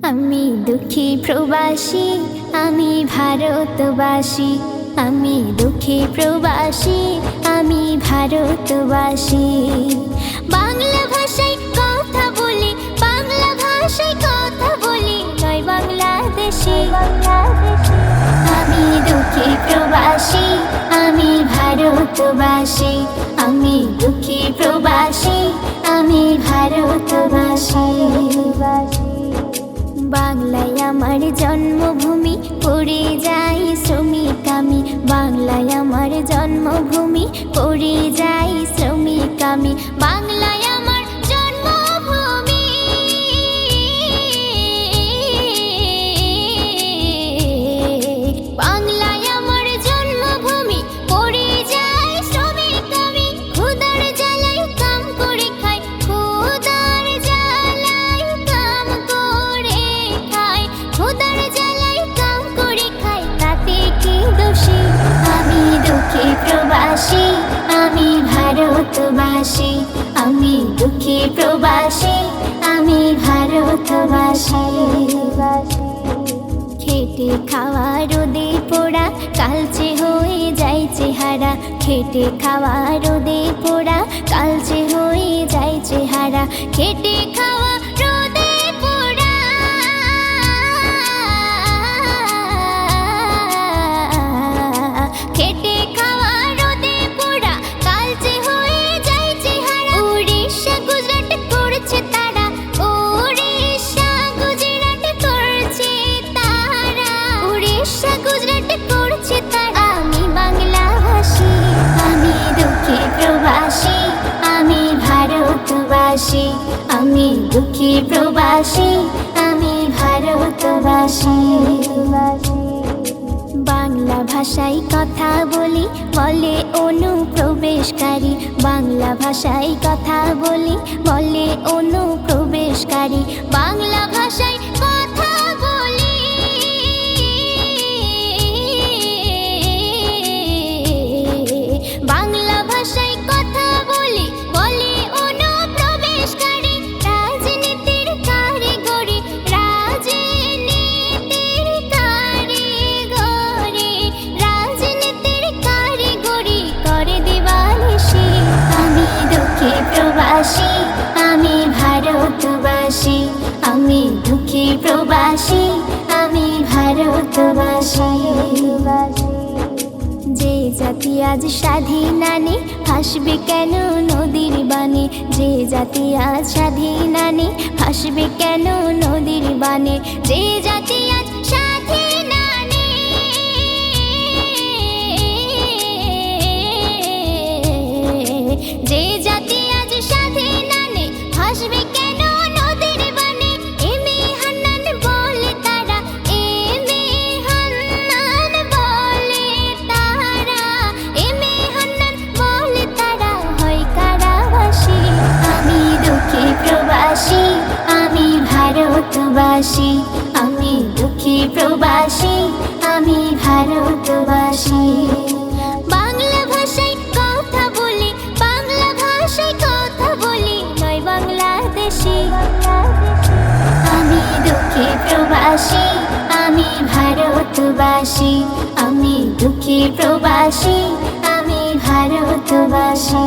আমি দুঃখী প্রবাসী, আমি ভারতবাসী। আমি দুঃখী প্রবাসী, আমি ভারতবাসী। বাংলা ভাষায় কথা বলি, বাংলা ভাষায় কথা বলি, নয় বাংলাদেশি। আমি দুঃখী প্রবাসী, আমি ভারতবাসী। আমি দুঃখী প্রবাসী, আমি ভারতবাসী। বাংলায় আমার জন্মভূমি, পড়ে যাই শ্রমিক আমি। বাংলায় আমার জন্মভূমি, পড়ে যাই শ্রমিক আমি। বাংলায় আমার জন্মভূমি, বাংলায় আমার জন্মভূমি, পড়ে যাই শ্রমিক আমি। ক্ষুধার জ্বালায় কাম করে খাই, ক্ষুধার জ্বালায় কাম করে খাই, ক্ষুধার জ্বালায় কাম করে খাই, তাতে কি দোষী? আমি দুঃখী প্রবাসী, আমি ভারতবাসী। আমি দুঃখী প্রবাসী, আমি ভারতবাসী। খেটে খাওয়া রোদে পোড়া, কালচে হয়ে যায় চেহারা। খেটে খাওয়া রোদে পোড়া, কালচে হয়ে যায় চেহারা। খেটে খাওয়া রোদে পোড়া, খেটে খাওয়া রোদে পোড়া, কালচে হয়ে যায় চেহারা। উড়িষ্যা গুজরাট করছে তারা, উড়িষ্যা গুজরাট করছে তারা, উড়িষ্যা গুজরাট করছে তারা। আমি বাংলাভাষী, আমি দুঃখী প্রবাসী, আমি ভারতবাসী। আমি দুঃখী প্রবাসী, আমি ভারতবাসী। বাংলা ভাষায় কথা বলি, বলে অনুপ্রবেশকারী। বাংলা ভাষায় কথা বলি, বলে অনুপ্রবেশকারী। বাংলা ভাষায় কথা বলি, বাংলা ভাষায় কথা বলি, বলে অনুপ্রবেশকারী। রাজনীতির কারিগরি, রাজনীতির কারিগরি, রাজনীতির কারিগরি করে দিবানিশি। আমি দুঃখী প্রবাসী, আমি ভারতবাসী। আমি দুঃখী প্রবাসী, আমি ভারতবাসী। যে জাতি আজ স্বাধীন আনে, ভাসবে কেন নদীর বানে? যে জাতি আজ স্বাধীন আনে, ভাসবে কেন নদীর বানে? যে জাতি আজ স্বাধীন আনে, যে জাতি আজ স্বাধীন আনে, ভাসবে কেন নদীর বানে? এমে হান্নান বলে তারা, এমে হান্নান বলে তারা, এমে হান্নান বলে তারা, হয় কারাবাসী। আমি দুঃখী প্রবাসী, আমি ভারতবাসী। আমি দুঃখী প্রবাসী, আমি ভারতবাসী। বাংলা ভাষায় কথা বলি, বাংলা ভাষায় কথা বলি, নয় বাংলাদেশি। আমি দুঃখী প্রবাসী, আমি ভারতবাসী। আমি দুঃখী প্রবাসী, আমি ভারতবাসী।